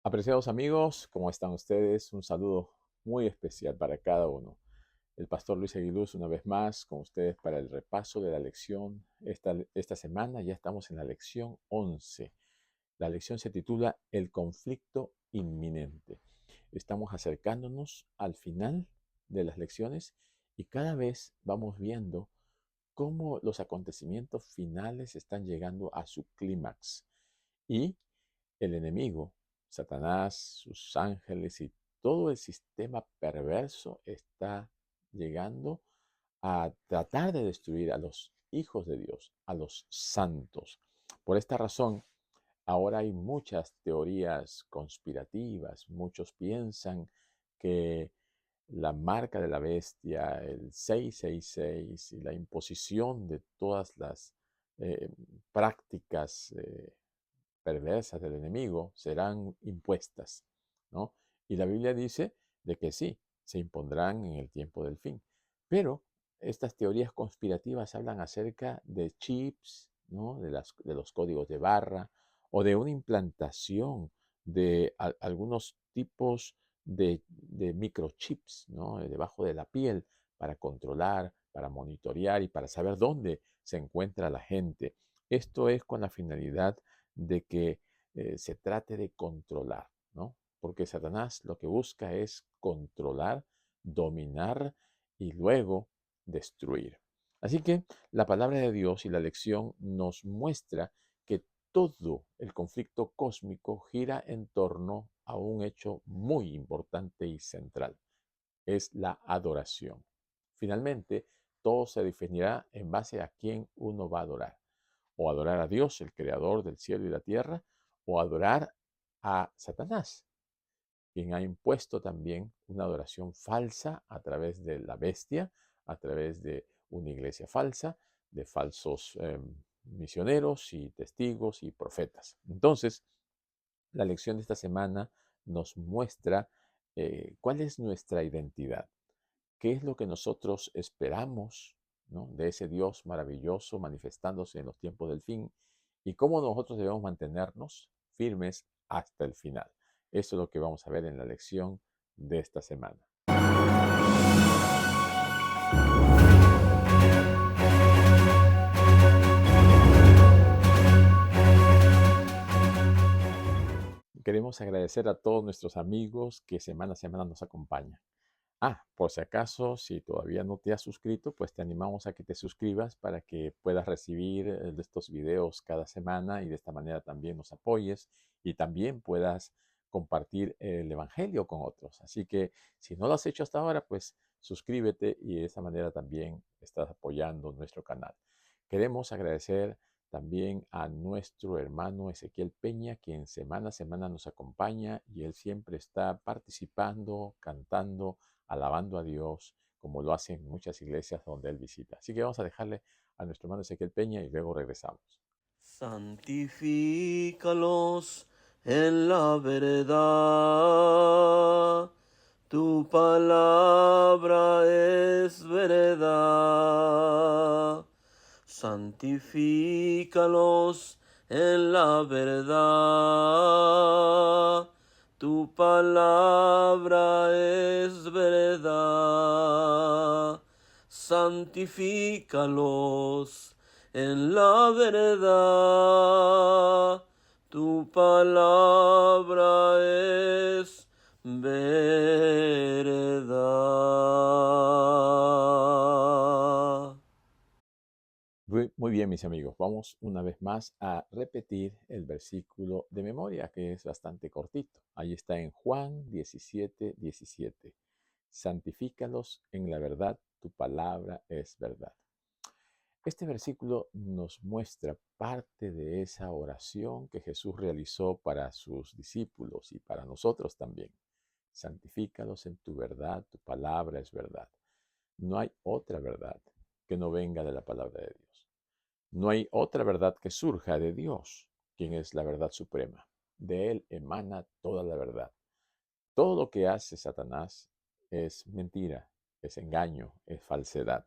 Apreciados amigos, ¿cómo están ustedes? Un saludo muy especial para cada uno. El pastor Luis Aguiluz una vez más con ustedes para el repaso de la lección. Esta semana ya estamos en la lección 11. La lección se titula El conflicto inminente. Estamos acercándonos al final de las lecciones y cada vez vamos viendo cómo los acontecimientos finales están llegando a su clímax y el enemigo, Satanás, sus ángeles y todo el sistema perverso está llegando a tratar de destruir a los hijos de Dios, a los santos. Por esta razón, ahora hay muchas teorías conspirativas. Muchos piensan que la marca de la bestia, el 666 y la imposición de todas las eh, prácticas perversas del enemigo serán impuestas, ¿no? Y la Biblia dice de que sí, se impondrán en el tiempo del fin. Pero estas teorías conspirativas hablan acerca de chips, ¿no? De los códigos de barra o de una implantación de algunos tipos de microchips, ¿no? Debajo de la piel para controlar, para monitorear y para saber dónde se encuentra la gente. Esto es con la finalidad de que se trate de controlar, ¿no? Porque Satanás lo que busca es controlar, dominar y luego destruir. Así que la palabra de Dios y la lección nos muestra que todo el conflicto cósmico gira en torno a un hecho muy importante y central. Es la adoración. Finalmente, todo se definirá en base a quién uno va a adorar o adorar a Dios, el creador del cielo y la tierra, o adorar a Satanás, quien ha impuesto también una adoración falsa a través de la bestia, a través de una iglesia falsa, de falsos misioneros y testigos y profetas. Entonces, la lección de esta semana nos muestra cuál es nuestra identidad, qué es lo que nosotros esperamos, ¿no? De ese Dios maravilloso manifestándose en los tiempos del fin y cómo nosotros debemos mantenernos firmes hasta el final. Eso es lo que vamos a ver en la lección de esta semana. Queremos agradecer a todos nuestros amigos que semana a semana nos acompañan. Por si acaso, si todavía no te has suscrito, pues te animamos a que te suscribas para que puedas recibir estos videos cada semana y de esta manera también nos apoyes y también puedas compartir el Evangelio con otros. Así que si no lo has hecho hasta ahora, pues suscríbete y de esta manera también estás apoyando nuestro canal. Queremos agradecer también a nuestro hermano Ezequiel Peña, quien semana a semana nos acompaña y él siempre está participando, cantando, alabando a Dios, como lo hacen muchas iglesias donde él visita. Así que vamos a dejarle a nuestro hermano Ezequiel Peña y luego regresamos. Santifícalos en la verdad. Tu palabra es verdad. Santifícalos en la verdad. Tu palabra es verdad. Santifícalos en la verdad. Tu palabra es verdad. Muy bien, mis amigos. Vamos una vez más a repetir el versículo de memoria, que es bastante cortito. Ahí está en Juan 17, 17. Santifícalos en la verdad, tu palabra es verdad. Este versículo nos muestra parte de esa oración que Jesús realizó para sus discípulos y para nosotros también. Santifícalos en tu verdad, tu palabra es verdad. No hay otra verdad que no venga de la palabra de Dios. No hay otra verdad que surja de Dios, quien es la verdad suprema. De Él emana toda la verdad. Todo lo que hace Satanás es mentira, es engaño, es falsedad.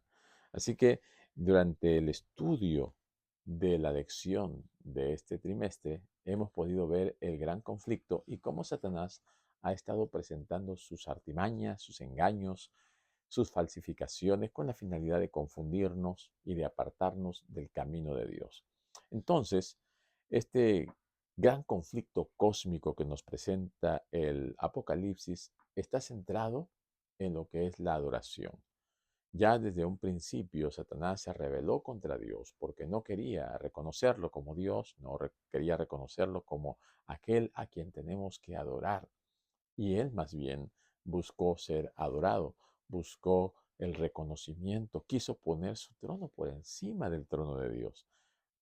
Así que durante el estudio de la lección de este trimestre, hemos podido ver el gran conflicto y cómo Satanás ha estado presentando sus artimañas, sus engaños, sus falsificaciones con la finalidad de confundirnos y de apartarnos del camino de Dios. Entonces, este gran conflicto cósmico que nos presenta el Apocalipsis está centrado en lo que es la adoración. Ya desde un principio, Satanás se rebeló contra Dios porque no quería reconocerlo como Dios, no quería reconocerlo como aquel a quien tenemos que adorar. Y él más bien buscó ser adorado, buscó el reconocimiento, quiso poner su trono por encima del trono de Dios.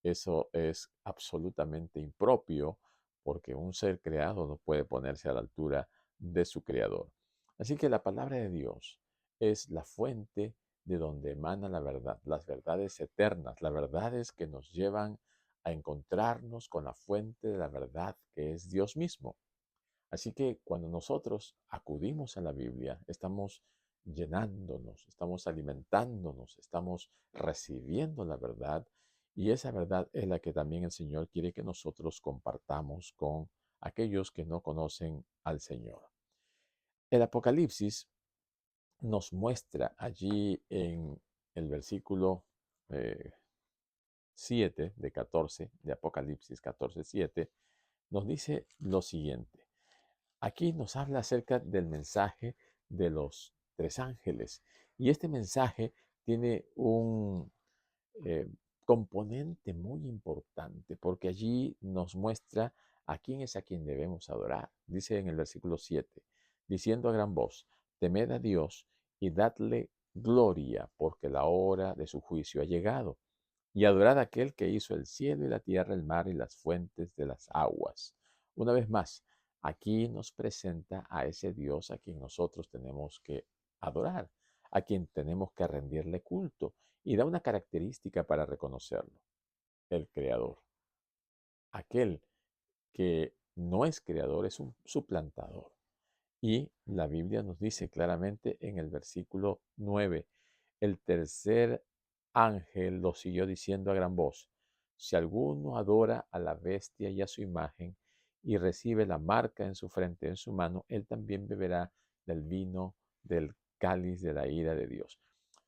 Eso es absolutamente impropio porque un ser creado no puede ponerse a la altura de su creador. Así que la palabra de Dios es la fuente de donde emana la verdad, las verdades eternas, las verdades que nos llevan a encontrarnos con la fuente de la verdad que es Dios mismo. Así que cuando nosotros acudimos a la Biblia, estamos llenándonos, estamos alimentándonos, estamos recibiendo la verdad y esa verdad es la que también el Señor quiere que nosotros compartamos con aquellos que no conocen al Señor. El Apocalipsis nos muestra allí en el versículo eh, 7 de 14, de Apocalipsis 14:7, nos dice lo siguiente. Aquí nos habla acerca del mensaje de los tres ángeles. Y este mensaje tiene un eh, componente muy importante porque allí nos muestra a quién es a quien debemos adorar. Dice en el versículo 7, diciendo a gran voz, temed a Dios y dadle gloria porque la hora de su juicio ha llegado. Y adorad a aquel que hizo el cielo y la tierra, el mar y las fuentes de las aguas. Una vez más, aquí nos presenta a ese Dios a quien nosotros tenemos que adorar, a quien tenemos que rendirle culto, y da una característica para reconocerlo, el creador. Aquel que no es creador es un suplantador. Y la Biblia nos dice claramente en el versículo 9, el tercer ángel lo siguió diciendo a gran voz, si alguno adora a la bestia y a su imagen y recibe la marca en su frente, en su mano, él también beberá del vino del cáliz de la ira de Dios.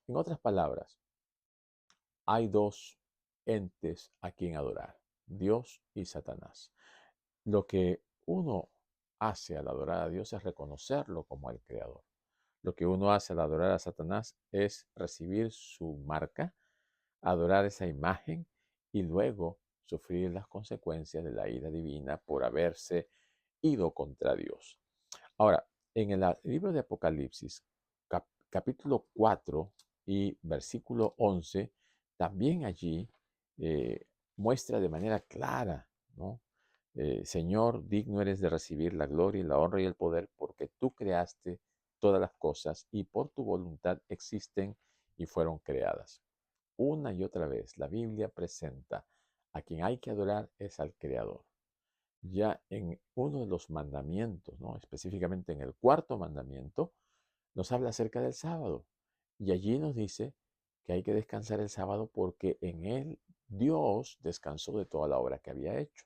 En otras palabras, hay dos entes a quien adorar, Dios y Satanás. Lo que uno hace al adorar a Dios es reconocerlo como el creador. Lo que uno hace al adorar a Satanás es recibir su marca, adorar esa imagen y luego sufrir las consecuencias de la ira divina por haberse ido contra Dios. Ahora, en el libro de Apocalipsis, capítulo 4 y versículo 11, también allí muestra de manera clara, ¿no? Señor, digno eres de recibir la gloria y la honra y el poder, porque tú creaste todas las cosas y por tu voluntad existen y fueron creadas. Una y otra vez la Biblia presenta a quien hay que adorar es al Creador. Ya en uno de los mandamientos, ¿no? Específicamente en el cuarto mandamiento, nos habla acerca del sábado. Y allí nos dice que hay que descansar el sábado porque en él Dios descansó de toda la obra que había hecho.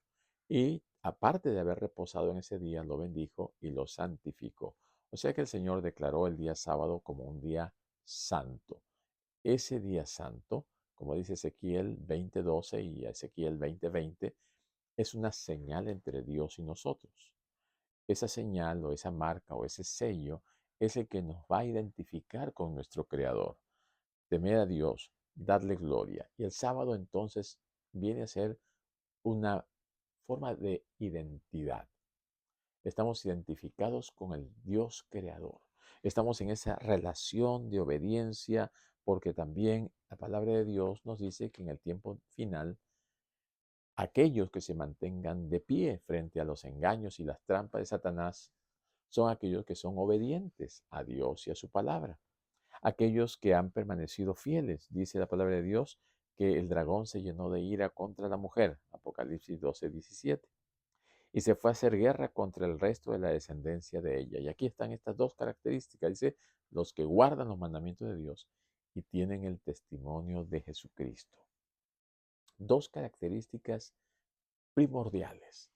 Y aparte de haber reposado en ese día, lo bendijo y lo santificó. O sea que el Señor declaró el día sábado como un día santo. Ese día santo, como dice Ezequiel 20:12 y Ezequiel 20:20, es una señal entre Dios y nosotros. Esa señal o esa marca o ese sello es el que nos va a identificar con nuestro Creador. Temer a Dios, darle gloria. Y el sábado entonces viene a ser una forma de identidad. Estamos identificados con el Dios creador. Estamos en esa relación de obediencia porque también la palabra de Dios nos dice que en el tiempo final aquellos que se mantengan de pie frente a los engaños y las trampas de Satanás son aquellos que son obedientes a Dios y a su palabra. Aquellos que han permanecido fieles, dice la palabra de Dios, que el dragón se llenó de ira contra la mujer, Apocalipsis 12:17, y se fue a hacer guerra contra el resto de la descendencia de ella. Y aquí están estas dos características, dice, los que guardan los mandamientos de Dios y tienen el testimonio de Jesucristo. Dos características primordiales.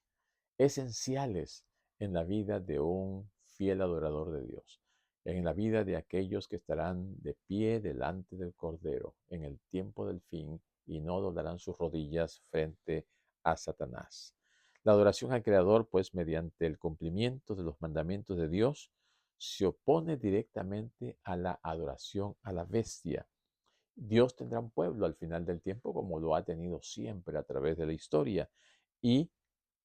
esenciales en la vida de un fiel adorador de Dios, en la vida de aquellos que estarán de pie delante del Cordero en el tiempo del fin y no doblarán sus rodillas frente a Satanás. La adoración al Creador, pues mediante el cumplimiento de los mandamientos de Dios, se opone directamente a la adoración a la bestia. Dios tendrá un pueblo al final del tiempo como lo ha tenido siempre a través de la historia y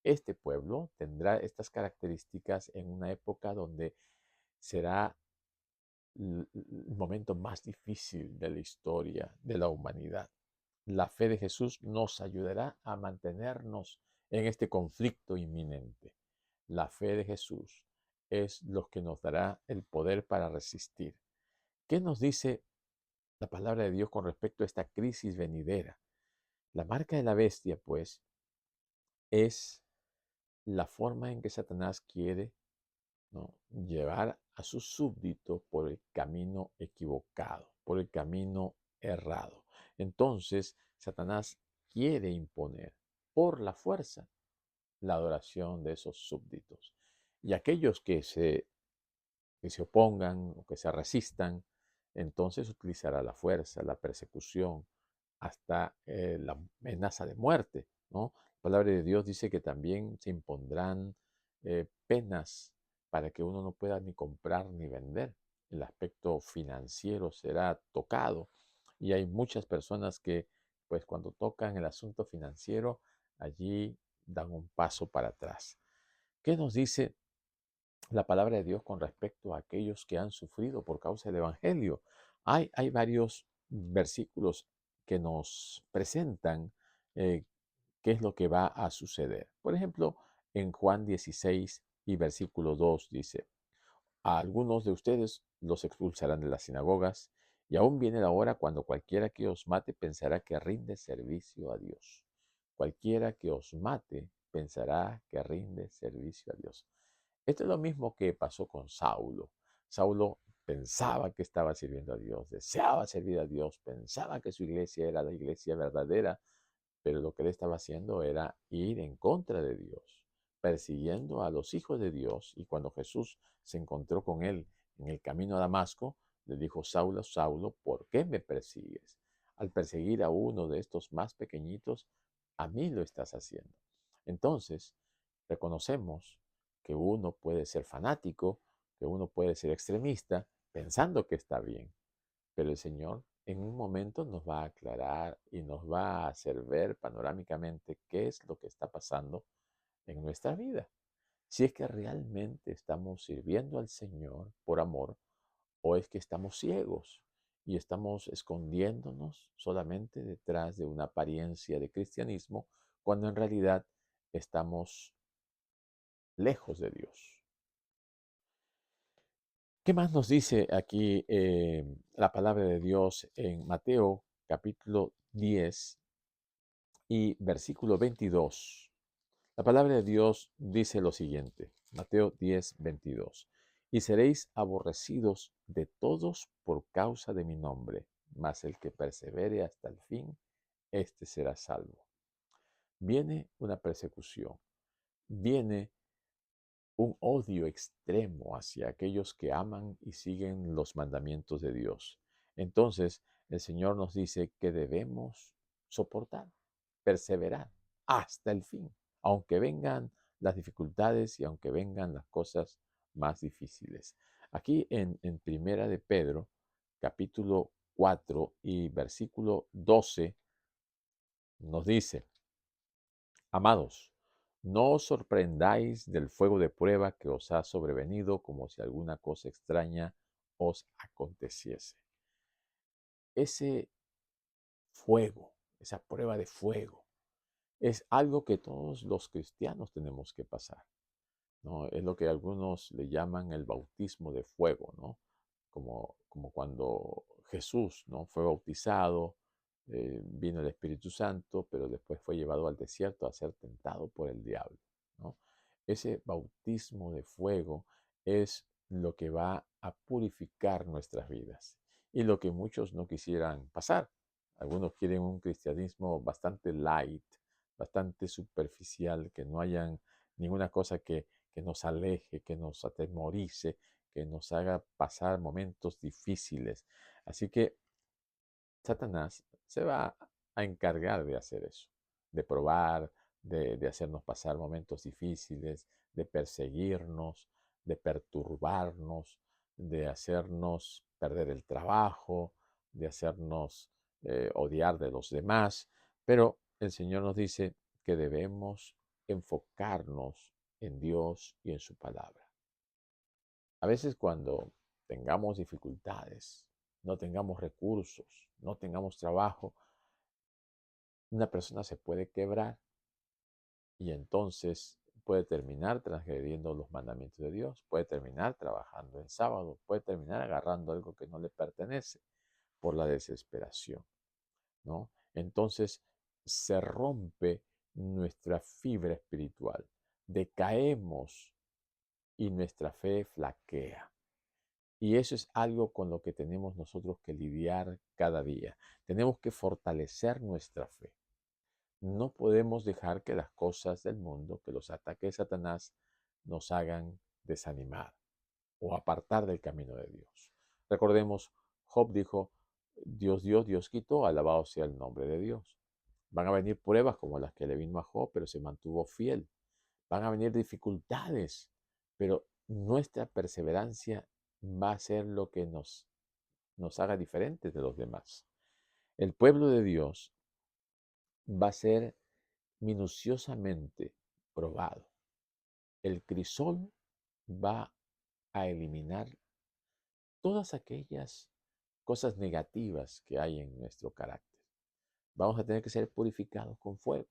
este pueblo tendrá estas características en una época donde será el momento más difícil de la historia de la humanidad. La fe de Jesús nos ayudará a mantenernos en este conflicto inminente. La fe de Jesús es lo que nos dará el poder para resistir. ¿Qué nos dice la palabra de Dios con respecto a esta crisis venidera? La marca de la bestia, pues, es la forma en que Satanás quiere, ¿no?, llevar a sus súbditos por el camino equivocado, por el camino errado. Entonces, Satanás quiere imponer por la fuerza la adoración de esos súbditos. Y aquellos que se opongan o que se resistan, entonces utilizará la fuerza, la persecución, hasta la amenaza de muerte, ¿no? La palabra de Dios dice que también se impondrán penas para que uno no pueda ni comprar ni vender. El aspecto financiero será tocado y hay muchas personas que, pues cuando tocan el asunto financiero, allí dan un paso para atrás. ¿Qué nos dice la palabra de Dios con respecto a aquellos que han sufrido por causa del Evangelio? Hay varios versículos que nos presentan eh, qué es lo que va a suceder. Por ejemplo, en Juan 16 y versículo 2 dice, a algunos de ustedes los expulsarán de las sinagogas, y aún viene la hora cuando cualquiera que os mate pensará que rinde servicio a Dios. Cualquiera que os mate pensará que rinde servicio a Dios. Esto es lo mismo que pasó con Saulo. Saulo pensaba que estaba sirviendo a Dios, deseaba servir a Dios, pensaba que su iglesia era la iglesia verdadera, pero lo que él estaba haciendo era ir en contra de Dios, persiguiendo a los hijos de Dios. Y cuando Jesús se encontró con él en el camino a Damasco, le dijo, Saulo, Saulo, ¿por qué me persigues? Al perseguir a uno de estos más pequeñitos, a mí lo estás haciendo. Entonces, reconocemos que uno puede ser fanático, que uno puede ser extremista, pensando que está bien, pero el Señor en un momento nos va a aclarar y nos va a hacer ver panorámicamente qué es lo que está pasando en nuestra vida. Si es que realmente estamos sirviendo al Señor por amor o es que estamos ciegos y estamos escondiéndonos solamente detrás de una apariencia de cristianismo cuando en realidad estamos lejos de Dios. ¿Qué más nos dice aquí la palabra de Dios en Mateo capítulo 10 y versículo 22? La palabra de Dios dice lo siguiente, Mateo 10, 22. Y seréis aborrecidos de todos por causa de mi nombre, mas el que persevere hasta el fin, éste será salvo. Viene una persecución, viene un odio extremo hacia aquellos que aman y siguen los mandamientos de Dios. Entonces, el Señor nos dice que debemos soportar, perseverar hasta el fin, aunque vengan las dificultades y aunque vengan las cosas más difíciles. Aquí en Primera de Pedro, capítulo 4 y versículo 12, nos dice, amados, no os sorprendáis del fuego de prueba que os ha sobrevenido como si alguna cosa extraña os aconteciese. Ese fuego, esa prueba de fuego, es algo que todos los cristianos tenemos que pasar, ¿no? Es lo que algunos le llaman el bautismo de fuego, ¿no? Como cuando Jesús, ¿no?, fue bautizado, vino el Espíritu Santo, pero después fue llevado al desierto a ser tentado por el diablo, ¿no? Ese bautismo de fuego es lo que va a purificar nuestras vidas y lo que muchos no quisieran pasar. Algunos quieren un cristianismo bastante light, bastante superficial, que no hayan ninguna cosa que nos aleje, que nos atemorice, que nos haga pasar momentos difíciles. Así que Satanás se va a encargar de hacer eso, de probar, de hacernos pasar momentos difíciles, de perseguirnos, de perturbarnos, de hacernos perder el trabajo, de hacernos odiar de los demás. Pero el Señor nos dice que debemos enfocarnos en Dios y en su palabra. A veces cuando tengamos dificultades, no tengamos recursos, no tengamos trabajo, una persona se puede quebrar y entonces puede terminar transgrediendo los mandamientos de Dios, puede terminar trabajando en sábado, puede terminar agarrando algo que no le pertenece por la desesperación, ¿no? Entonces se rompe nuestra fibra espiritual, decaemos y nuestra fe flaquea. Y eso es algo con lo que tenemos nosotros que lidiar cada día. Tenemos que fortalecer nuestra fe. No podemos dejar que las cosas del mundo, que los ataques de Satanás nos hagan desanimar o apartar del camino de Dios. Recordemos, Job dijo, Dios dio, Dios quitó, alabado sea el nombre de Dios. Van a venir pruebas como las que le vino a Job, pero se mantuvo fiel. Van a venir dificultades, pero nuestra perseverancia va a ser lo que nos haga diferentes de los demás. El pueblo de Dios va a ser minuciosamente probado. El crisol va a eliminar todas aquellas cosas negativas que hay en nuestro carácter. Vamos a tener que ser purificados con fuego.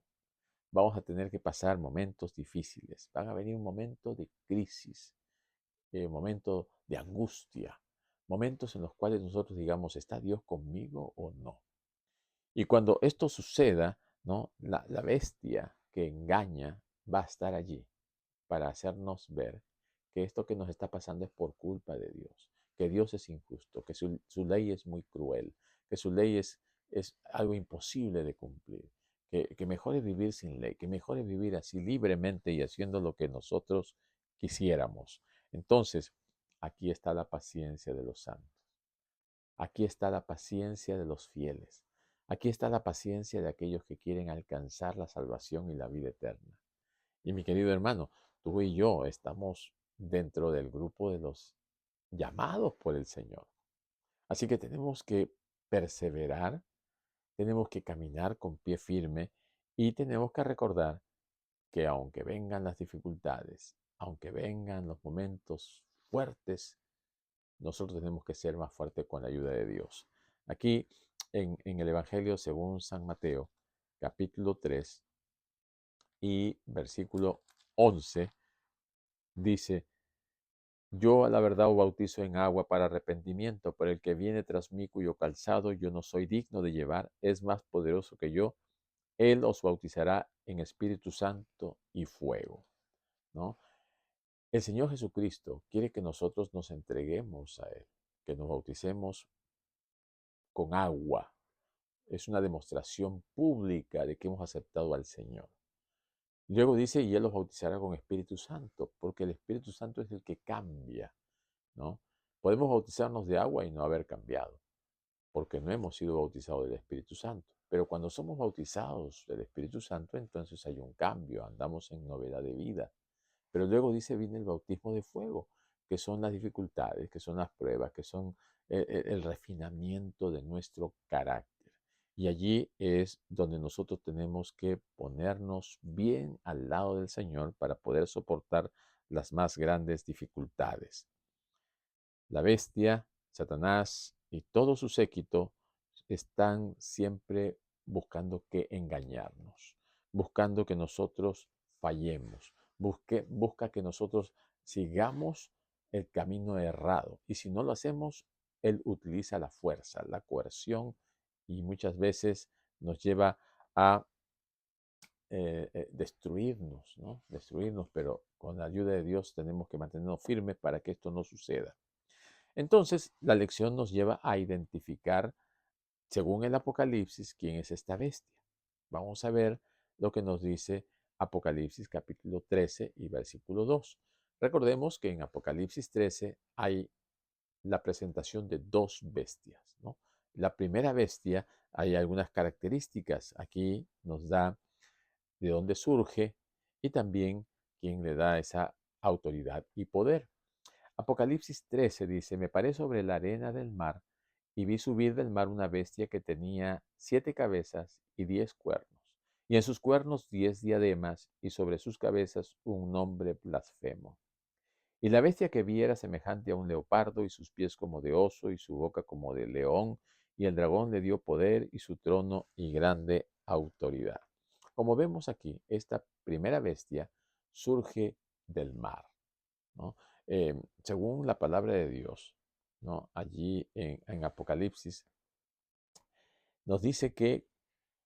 Vamos a tener que pasar momentos difíciles. Van a venir momentos de crisis, momentos de angustia, momentos en los cuales nosotros digamos, ¿está Dios conmigo o no? Y cuando esto suceda, ¿no? La bestia que engaña va a estar allí para hacernos ver que esto que nos está pasando es por culpa de Dios, que Dios es injusto, que su ley es muy cruel, que su ley es algo imposible de cumplir, que mejor es vivir sin ley, que mejor es vivir así libremente y haciendo lo que nosotros quisiéramos. Entonces, aquí está la paciencia de los santos. Aquí está la paciencia de los fieles. Aquí está la paciencia de aquellos que quieren alcanzar la salvación y la vida eterna. Y mi querido hermano, tú y yo estamos dentro del grupo de los llamados por el Señor. Así que tenemos que perseverar, tenemos que caminar con pie firme y tenemos que recordar que aunque vengan las dificultades, aunque vengan los momentos fuertes, nosotros tenemos que ser más fuertes con la ayuda de Dios. Aquí en el Evangelio según San Mateo, capítulo 3 y versículo 11, dice, yo a la verdad os bautizo en agua para arrepentimiento, pero el que viene tras mí cuyo calzado yo no soy digno de llevar, es más poderoso que yo. Él os bautizará en Espíritu Santo y fuego, ¿no? El Señor Jesucristo quiere que nosotros nos entreguemos a Él, que nos bauticemos con agua. Es una demostración pública de que hemos aceptado al Señor. Luego dice, y Él los bautizará con Espíritu Santo, porque el Espíritu Santo es el que cambia, ¿no? Podemos bautizarnos de agua y no haber cambiado, porque no hemos sido bautizados del Espíritu Santo. Pero cuando somos bautizados del Espíritu Santo, entonces hay un cambio, andamos en novedad de vida. Pero luego dice, viene el bautismo de fuego, que son las dificultades, que son las pruebas, que son el refinamiento de nuestro carácter. Y allí es donde nosotros tenemos que ponernos bien al lado del Señor para poder soportar las más grandes dificultades. La bestia, Satanás y todo su séquito están siempre buscando que engañarnos, buscando que nosotros fallemos, busca que nosotros sigamos el camino errado. Y si no lo hacemos, él utiliza la fuerza, la coerción y muchas veces nos lleva a destruirnos, ¿no? Destruirnos, pero con la ayuda de Dios tenemos que mantenernos firmes para que esto no suceda. Entonces, la lección nos lleva a identificar, según el Apocalipsis, quién es esta bestia. Vamos a ver lo que nos dice Apocalipsis capítulo 13 y versículo 2. Recordemos que en Apocalipsis 13 hay la presentación de dos bestias, ¿no? La primera bestia, hay algunas características. Aquí nos da de dónde surge y también quién le da esa autoridad y poder. Apocalipsis 13 dice, me paré sobre la arena del mar y vi subir del mar una bestia que tenía 7 cabezas y 10 cuernos, y en sus cuernos 10 diademas, y sobre sus cabezas un nombre blasfemo. Y la bestia que vi era semejante a un leopardo, y sus pies como de oso, y su boca como de león, y el dragón le dio poder, y su trono y grande autoridad. Como vemos aquí, esta primera bestia surge del mar, ¿no? Según la palabra de Dios, ¿no? Allí en Apocalipsis, nos dice que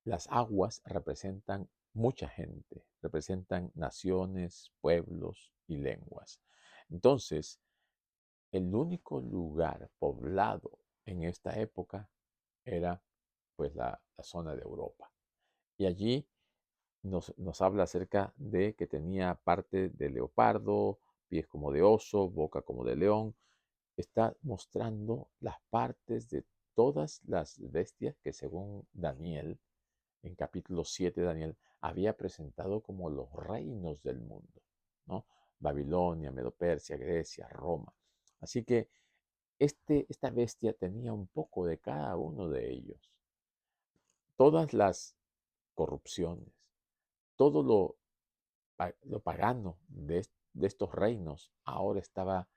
las aguas representan mucha gente, representan naciones, pueblos y lenguas. Entonces, el único lugar poblado en esta época era pues la zona de Europa. Y allí nos habla acerca de que tenía parte de leopardo, pies como de oso, boca como de león. Está mostrando las partes de todas las bestias que según Daniel, en capítulo 7 de Daniel, había presentado como los reinos del mundo, ¿no? Babilonia, Medo-Persia, Grecia, Roma. Así que esta bestia tenía un poco de cada uno de ellos. Todas las corrupciones, todo lo pagano de estos reinos ahora estaba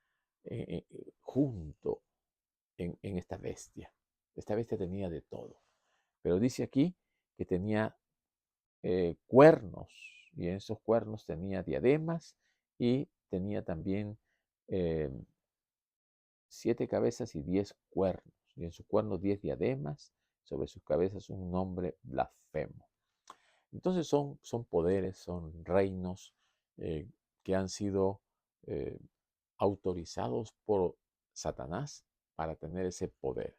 junto en esta bestia. Esta bestia tenía de todo. Pero dice aquí que tenía cuernos, y en esos cuernos tenía diademas y tenía también eh, 7 cabezas y 10 cuernos, y en sus cuernos 10 diademas, sobre sus cabezas un nombre blasfemo. Entonces son poderes, son reinos eh, que han sido eh, autorizados por Satanás para tener ese poder.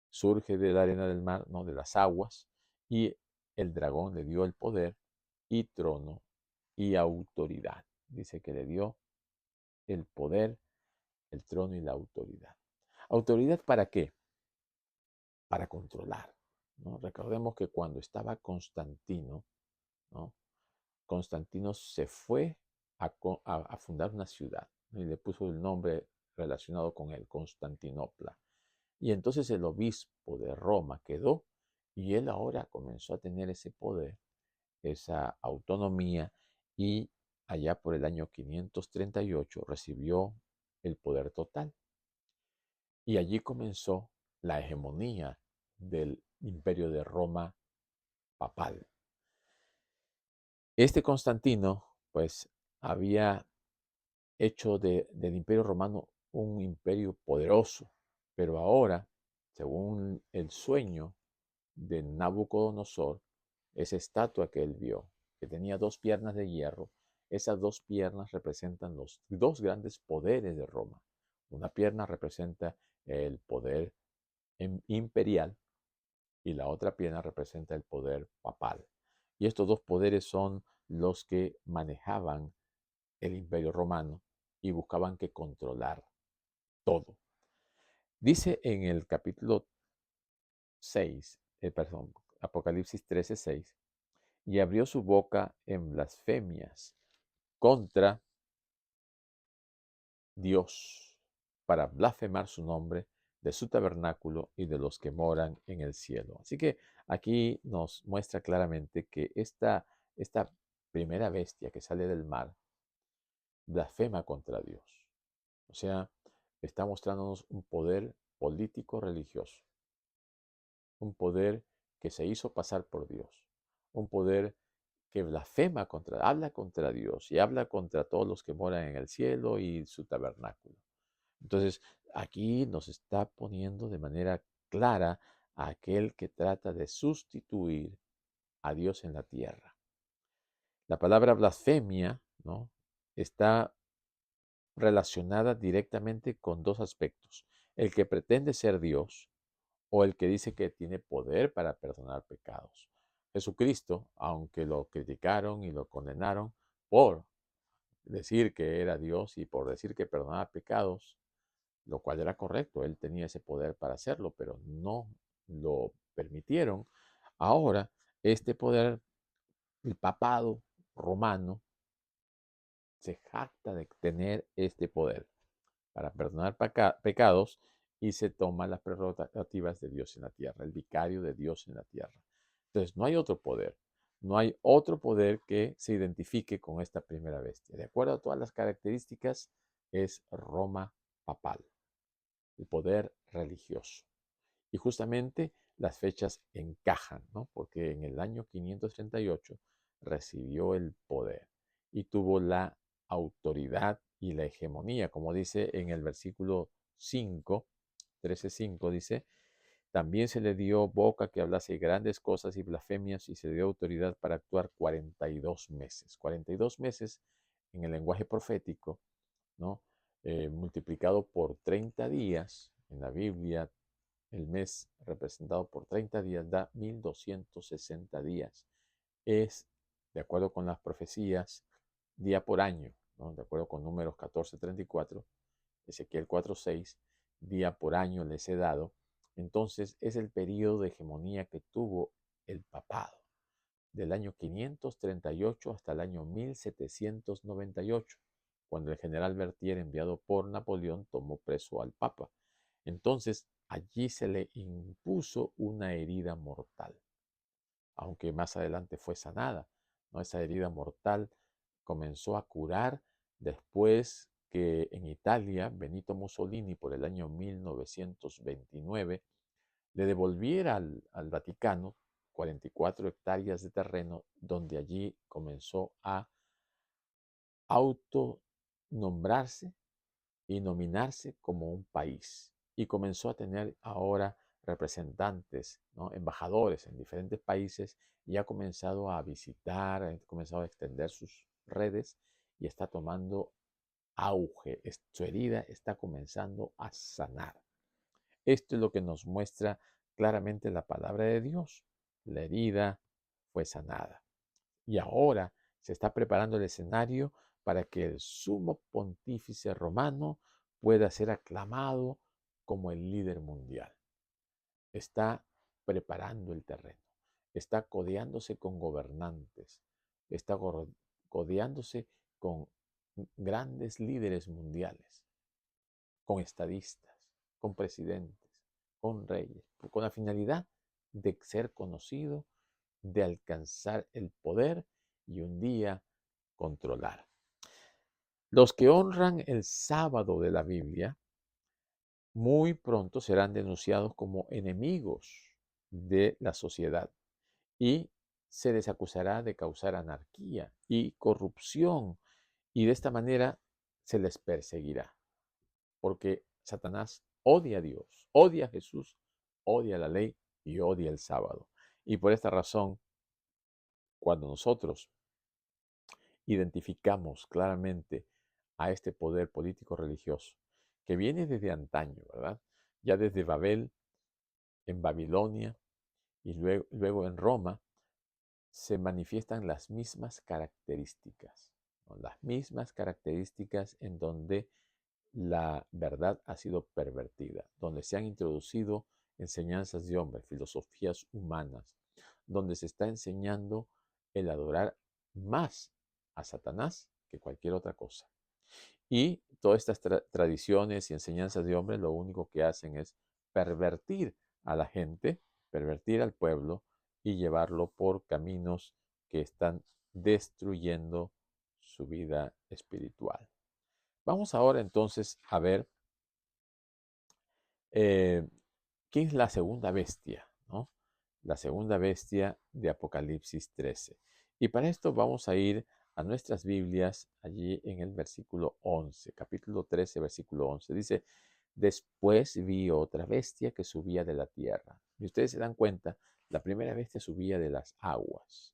Surge de la arena del mar, no de las aguas, y el dragón le dio el poder y trono y autoridad. Dice que le dio el poder, el trono y la autoridad. ¿Autoridad para qué? Para controlar, ¿no? Recordemos que cuando estaba Constantino, ¿no? Constantino se fue a fundar una ciudad, ¿no? Y le puso el nombre relacionado con él, Constantinopla. Y entonces el obispo de Roma quedó y él ahora comenzó a tener ese poder, esa autonomía, y allá por el año 538 recibió el poder total. Y allí comenzó la hegemonía del imperio de Roma papal. Este Constantino, pues, había hecho del imperio romano un imperio poderoso, pero ahora, según el sueño de Nabucodonosor, esa estatua que él vio, que tenía 2 piernas de hierro, esas 2 piernas representan los 2 grandes poderes de Roma. Una pierna representa el poder imperial y la otra pierna representa el poder papal. Y estos 2 poderes son los que manejaban el imperio romano y buscaban que controlar todo. Dice en el capítulo 6, perdón, Apocalipsis 13:6, y abrió su boca en blasfemias contra Dios, para blasfemar su nombre, de su tabernáculo y de los que moran en el cielo. Así que aquí nos muestra claramente que esta primera bestia que sale del mar blasfema contra Dios. O sea, está mostrándonos un poder político religioso, un poder que se hizo pasar por Dios, un poder que blasfema habla contra Dios y habla contra todos los que moran en el cielo y su tabernáculo. Entonces, aquí nos está poniendo de manera clara a aquel que trata de sustituir a Dios en la tierra. La palabra blasfemia, ¿no?, está relacionada directamente con 2 aspectos: el que pretende ser Dios o el que dice que tiene poder para perdonar pecados. Jesucristo, aunque lo criticaron y lo condenaron por decir que era Dios y por decir que perdonaba pecados, lo cual era correcto, él tenía ese poder para hacerlo, pero no lo permitieron. Ahora, este poder, el papado romano, se jacta de tener este poder para perdonar pecados y se toma las prerrogativas de Dios en la tierra, el vicario de Dios en la tierra. Entonces, no hay otro poder, no hay otro poder que se identifique con esta primera bestia. De acuerdo a todas las características, es Roma papal, el poder religioso. Y justamente las fechas encajan, ¿no? Porque en el año 538 recibió el poder y tuvo la autoridad y la hegemonía, como dice en el versículo 5, 13:5 dice, también se le dio boca que hablase grandes cosas y blasfemias y se le dio autoridad para actuar 42 meses. 42 meses en el lenguaje profético, ¿no? Multiplicado por 30 días en la Biblia, el mes representado por 30 días da 1260 días. Es, de acuerdo con las profecías, día por año, ¿no? De acuerdo con Números 14:34, Ezequiel 4:6, día por año les he dado. Entonces es el periodo de hegemonía que tuvo el papado, del año 538 hasta el año 1798, cuando el general Berthier, enviado por Napoleón, tomó preso al papa. Entonces allí se le impuso una herida mortal, aunque más adelante fue sanada, ¿no? Esa herida mortal comenzó a curar después que en Italia Benito Mussolini, por el año 1929, le devolviera al Vaticano 44 hectáreas de terreno, donde allí comenzó a autonombrarse y nominarse como un país. Y comenzó a tener ahora representantes, ¿no? Embajadores en diferentes países, y ha comenzado a visitar, ha comenzado a extender sus redes y está tomando auge. Su herida está comenzando a sanar. Esto es lo que nos muestra claramente la palabra de Dios. La herida fue sanada. Y ahora se está preparando el escenario para que el sumo pontífice romano pueda ser aclamado como el líder mundial. Está preparando el terreno, está codeándose con gobernantes, está codeándose con grandes líderes mundiales, con estadistas, con presidentes, con reyes, con la finalidad de ser conocido, de alcanzar el poder y un día controlar. Los que honran el sábado de la Biblia muy pronto serán denunciados como enemigos de la sociedad y se les acusará de causar anarquía y corrupción, y de esta manera se les perseguirá, porque Satanás odia a Dios, odia a Jesús, odia la ley y odia el sábado. Y por esta razón, cuando nosotros identificamos claramente a este poder político religioso que viene desde antaño, ¿verdad? Ya desde Babel, en Babilonia y luego en Roma, se manifiestan las mismas características, ¿no? Las mismas características en donde la verdad ha sido pervertida, donde se han introducido enseñanzas de hombres, filosofías humanas, donde se está enseñando el adorar más a Satanás que cualquier otra cosa. Y todas estas tradiciones y enseñanzas de hombres lo único que hacen es pervertir a la gente, pervertir al pueblo y llevarlo por caminos que están destruyendo su vida espiritual. Vamos ahora entonces a ver eh, qué es la segunda bestia, ¿no? La segunda bestia de Apocalipsis 13. Y para esto vamos a ir a nuestras Biblias allí en el versículo 11, capítulo 13, versículo 11. Dice, después vi otra bestia que subía de la tierra. Y ustedes se dan cuenta, la primera bestia subía de las aguas,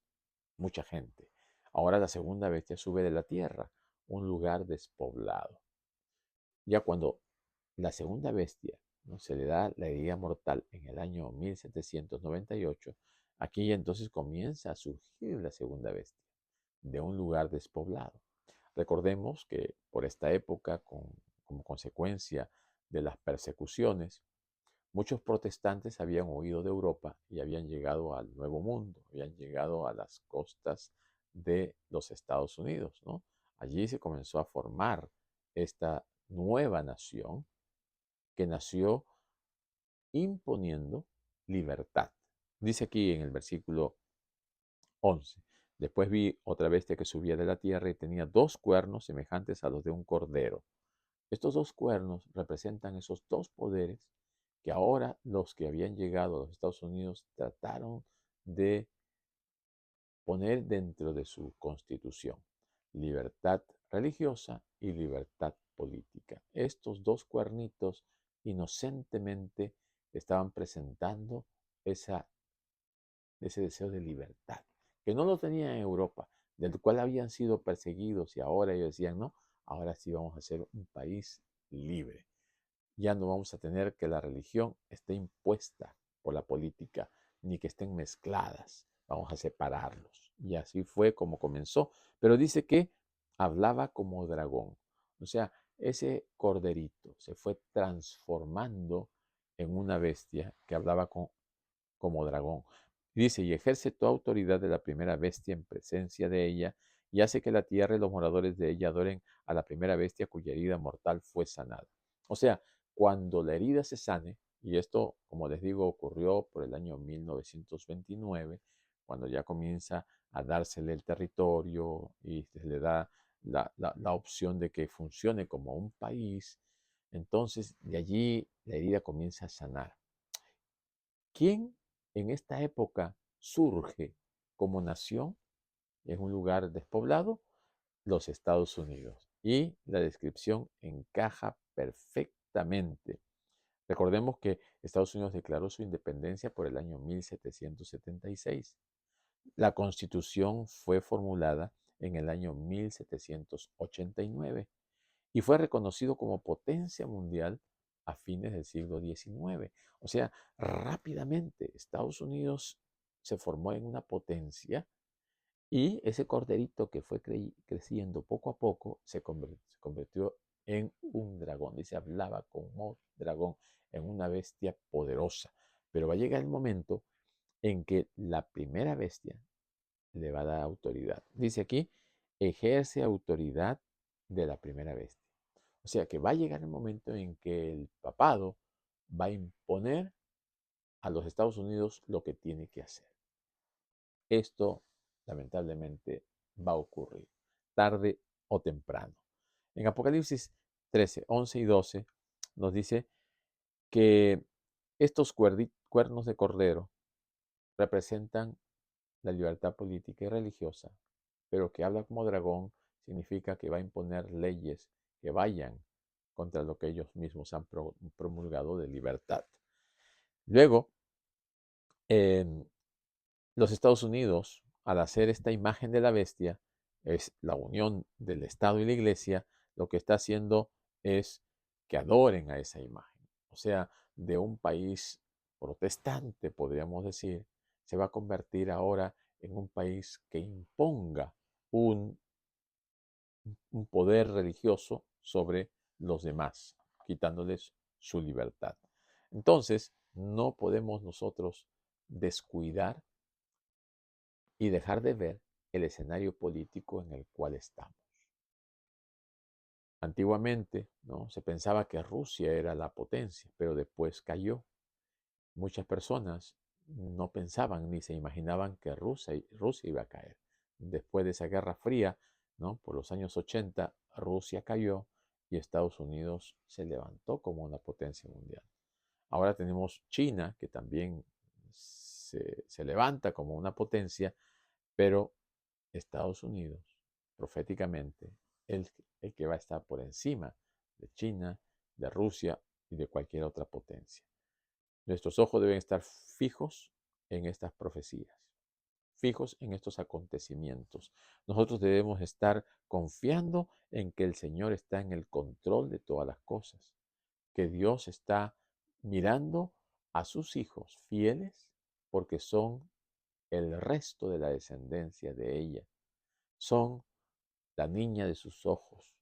mucha gente. Ahora la segunda bestia sube de la tierra, un lugar despoblado. Ya cuando la segunda bestia, ¿no?, se le da la herida mortal en el año 1798, Aquí entonces comienza a surgir la segunda bestia, de un lugar despoblado. Recordemos que por esta época, como consecuencia de las persecuciones, muchos protestantes habían huido de Europa y habían llegado al Nuevo Mundo, habían llegado a las costas de los Estados Unidos, ¿no? Allí se comenzó a formar esta nueva nación que nació imponiendo libertad. Dice aquí en el versículo 11. Después vi otra bestia que subía de la tierra y tenía dos cuernos semejantes a los de un cordero. Estos dos cuernos representan esos dos poderes que ahora los que habían llegado a los Estados Unidos trataron de poner dentro de su constitución: libertad religiosa y libertad política. Estos dos cuernitos inocentemente estaban presentando esa ese deseo de libertad, que no lo tenían en Europa, del cual habían sido perseguidos y ahora ellos decían, no, ahora sí vamos a ser un país libre. Ya no vamos a tener que la religión esté impuesta por la política, ni que estén mezcladas. Vamos a separarlos. Y así fue como comenzó. Pero dice que hablaba como dragón. O sea, ese corderito se fue transformando en una bestia que hablaba como dragón. Dice, y ejerce toda autoridad de la primera bestia en presencia de ella, y hace que la tierra y los moradores de ella adoren a la primera bestia cuya herida mortal fue sanada. O sea, cuando la herida se sane, y esto, como les digo, ocurrió por el año 1929, cuando ya comienza a dársele el territorio y se le da la opción de que funcione como un país, entonces de allí la herida comienza a sanar. ¿Quién en esta época surge como nación en un lugar despoblado? Los Estados Unidos. Y la descripción encaja perfectamente. Recordemos que Estados Unidos declaró su independencia por el año 1776. La Constitución fue formulada en el año 1789 y fue reconocido como potencia mundial a fines del siglo XIX. O sea, rápidamente Estados Unidos se formó en una potencia y ese corderito que fue creciendo poco a poco se convirtió en un dragón. Dice, hablaba como dragón, en una bestia poderosa. Pero va a llegar el momento en que la primera bestia le va a dar autoridad. Dice aquí, ejerce autoridad de la primera bestia. O sea que va a llegar el momento en que el papado va a imponer a los Estados Unidos lo que tiene que hacer. Esto, lamentablemente, va a ocurrir, tarde o temprano. En Apocalipsis 13, 11 y 12 nos dice que estos cuernos de cordero representan la libertad política y religiosa, pero que habla como dragón significa que va a imponer leyes que vayan contra lo que ellos mismos han promulgado de libertad. Luego, los Estados Unidos, al hacer esta imagen de la bestia, es la unión del Estado y la Iglesia, lo que está haciendo es que adoren a esa imagen. O sea, de un país protestante, podríamos decir, se va a convertir ahora en un país que imponga un, un poder religioso sobre los demás, quitándoles su libertad. Entonces, no podemos nosotros descuidar y dejar de ver el escenario político en el cual estamos. Antiguamente, ¿no?, se pensaba que Rusia era la potencia, pero después cayó. Muchas personas no pensaban ni se imaginaban que Rusia iba a caer. Después de esa Guerra Fría, ¿no?, por los años 80, Rusia cayó y Estados Unidos se levantó como una potencia mundial. Ahora tenemos China, que también se levanta como una potencia, pero Estados Unidos, proféticamente, el que va a estar por encima de China, de Rusia y de cualquier otra potencia. Nuestros ojos deben estar fijos en estas profecías, fijos en estos acontecimientos. Nosotros debemos estar confiando en que el Señor está en el control de todas las cosas, que Dios está mirando a sus hijos fieles porque son el resto de la descendencia de ella. Son la niña de sus ojos.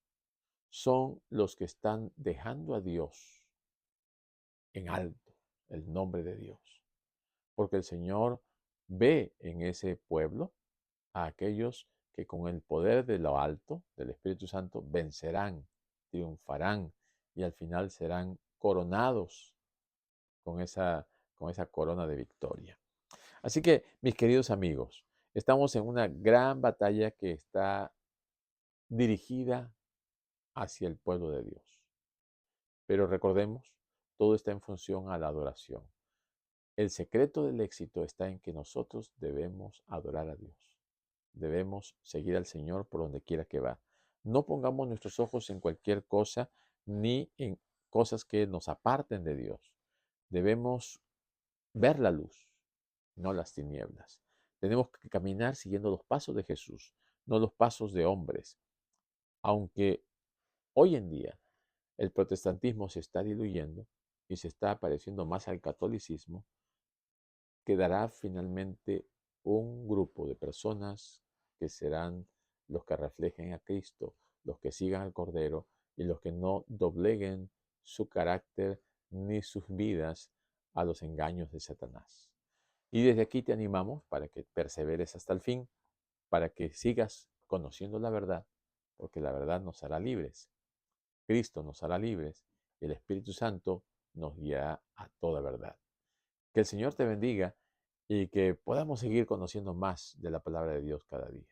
Son los que están dejando a Dios en alto, el nombre de Dios. Porque el Señor ve en ese pueblo a aquellos que con el poder de lo alto, del Espíritu Santo, vencerán, triunfarán y al final serán coronados con esa corona de victoria. Así que, mis queridos amigos, estamos en una gran batalla que está dirigida hacia el pueblo de Dios. Pero recordemos, todo está en función a la adoración. El secreto del éxito está en que nosotros debemos adorar a Dios. Debemos seguir al Señor por donde quiera que va. No pongamos nuestros ojos en cualquier cosa ni en cosas que nos aparten de Dios. Debemos ver la luz, no las tinieblas. Tenemos que caminar siguiendo los pasos de Jesús, no los pasos de hombres. Aunque hoy en día el protestantismo se está diluyendo y se está pareciendo más al catolicismo, quedará finalmente un grupo de personas que serán los que reflejen a Cristo, los que sigan al Cordero y los que no dobleguen su carácter ni sus vidas a los engaños de Satanás. Y desde aquí te animamos para que perseveres hasta el fin, para que sigas conociendo la verdad, porque la verdad nos hará libres. Cristo nos hará libres y el Espíritu Santo nos guiará a toda verdad. Que el Señor te bendiga y que podamos seguir conociendo más de la palabra de Dios cada día.